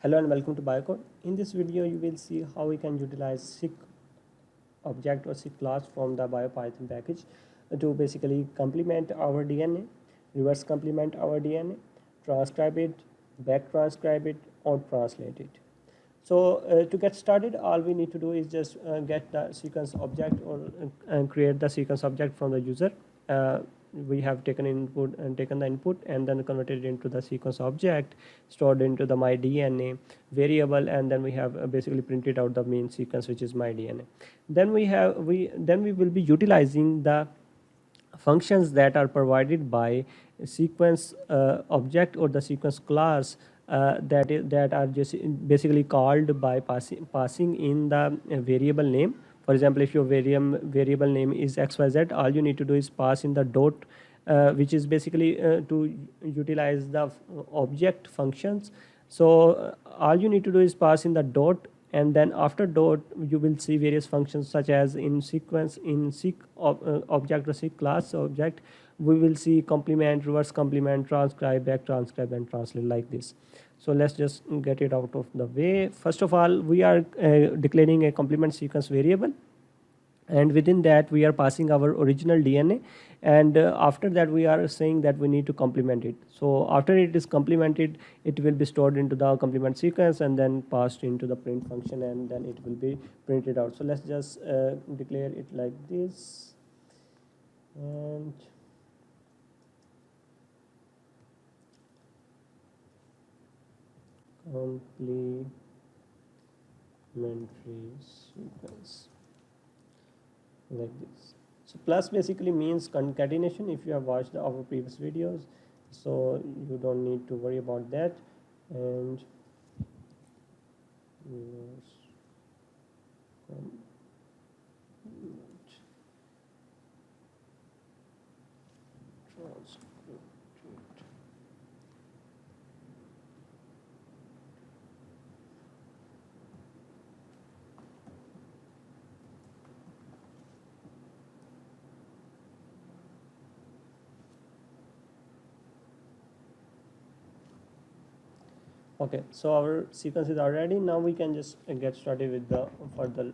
Hello and welcome to BioCode. In this video, you will see how we can utilize seq object or seq class from the BioPython package to basically complement our DNA, reverse complement our DNA, transcribe it, back transcribe it, or translate it. So to get started, all we need to do is just get the sequence object or create the sequence object from the user. We have taken the input and then converted it into the sequence object, stored into the my DNA variable, and then we have basically printed out the main sequence, which is my DNA. Then we will be utilizing the functions that are provided by sequence object or the sequence class that are just basically called by passing in the variable name. For example, if your variable name is xyz, all you need to do is pass in the dot, which is basically to utilize the object functions. So all you need to do is pass in the dot, and then after dot you will see various functions such as in sequence, in seq object or seq class object, we will see complement, reverse complement, transcribe, back transcribe, and translate, like this. So let's just get it out of the way. First of all, we are declaring a complement sequence variable, and within that we are passing our original DNA, and after that we are saying that we need to complement it. So after it is complemented, it will be stored into the complement sequence and then passed into the print function, and then it will be printed out. So let's just declare it like this, and complementary sequence, like this. So plus basically means concatenation, if you have watched our previous videos, so you don't need to worry about that. And yes, okay, so our sequence is already. Now we can just get started with the further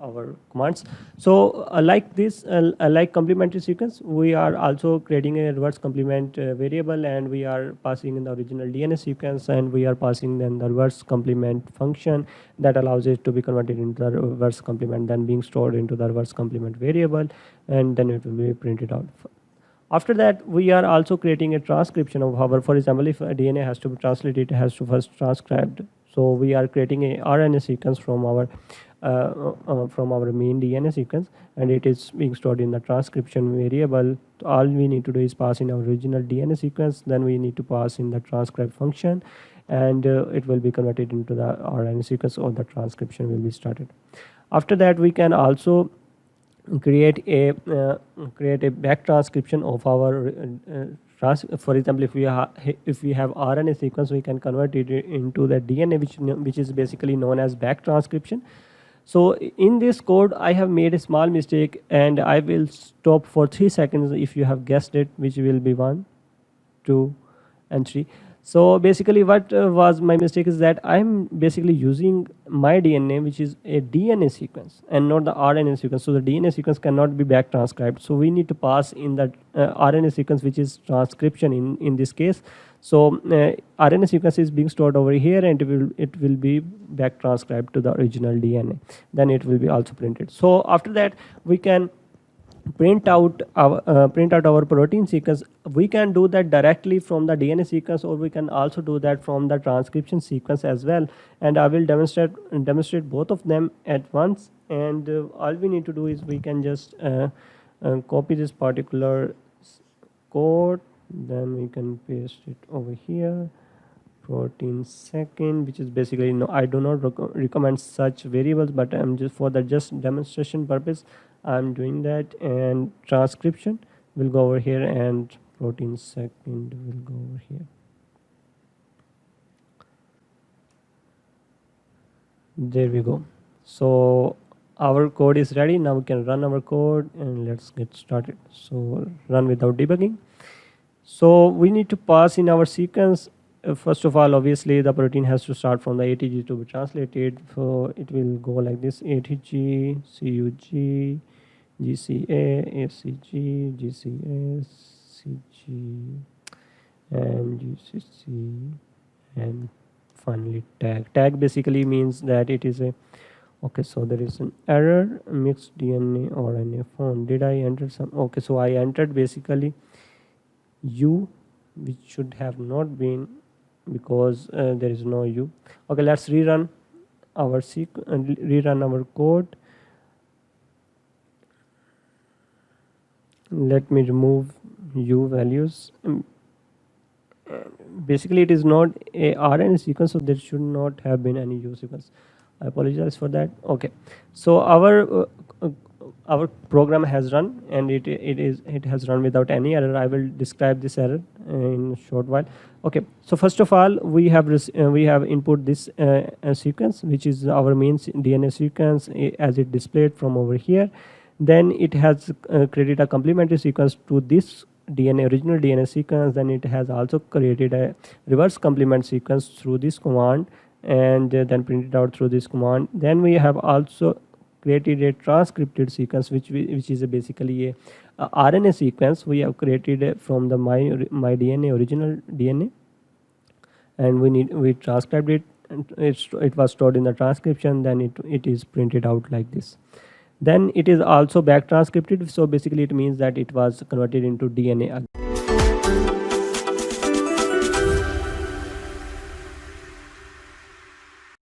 our commands. So like this, like complementary sequence, we are also creating a reverse complement variable, and we are passing in the original DNA sequence, and we are passing then the reverse complement function that allows it to be converted into the reverse complement, then being stored into the reverse complement variable, and then it will be printed out. After that, we are also creating a transcription of our, for example, if a DNA has to be translated, it has to first transcribed. So we are creating a RNA sequence from our main DNA sequence, and it is being stored in the transcription variable. All we need to do is pass in our original DNA sequence, then we need to pass in the transcribe function, and it will be converted into the RNA sequence, or the transcription will be started. After that, we can also create a back transcription of our for example, if we have RNA sequence, we can convert it into the DNA, which is basically known as back transcription. So in this code, I have made a small mistake, and I will stop for 3 seconds if you have guessed it, which will be 1, 2, and 3. So basically what was my mistake is that I'm basically using my DNA, which is a DNA sequence and not the RNA sequence. So the DNA sequence cannot be back transcribed. So we need to pass in that RNA sequence, which is transcription in this case. So RNA sequence is being stored over here, and it will be back transcribed to the original DNA. Then it will be also printed. So after that, we can print out our protein sequence. We can do that directly from the DNA sequence, or we can also do that from the transcription sequence as well, and I will demonstrate both of them at once. And all we need to do is we can just copy this particular code, then we can paste it over here. Protein second, which is basically, no, I do not recommend such variables, but I'm just for the demonstration purpose I'm doing that. And transcription will go over here, and protein second will go over here. There we go. So our code is ready. Now we can run our code, and let's get started. So run without debugging. So we need to pass in our sequence first of all, obviously the protein has to start from the ATG to be translated, so it will go like this: ATG, CUG, GCA, ACG, GCS, CG, and GCC, and finally tag basically means that it is a okay. So there is an error, mixed DNA or RNA found. Did I enter some? Okay, so I entered basically U, which should have not been, because there is no U. Okay, let's rerun our rerun our code. Let me remove U values. Basically it is not a RNA sequence, so there should not have been any U sequence. I apologize for that. Okay, so our program has run, and it has run without any error. I will describe this error in a short while. Okay, so first of all, we have input this sequence, which is our main DNA sequence as it displayed from over here. Then it has created a complementary sequence to this original DNA sequence. Then it has also created a reverse complement sequence through this command, and then printed out through this command. Then we have also created a transcripted sequence, which is basically a RNA sequence we have created from the my DNA original DNA, and we transcribed it, and it was stored in the transcription. Then it is printed out like this. Then it is also back transcripted, so basically it means that it was converted into DNA again.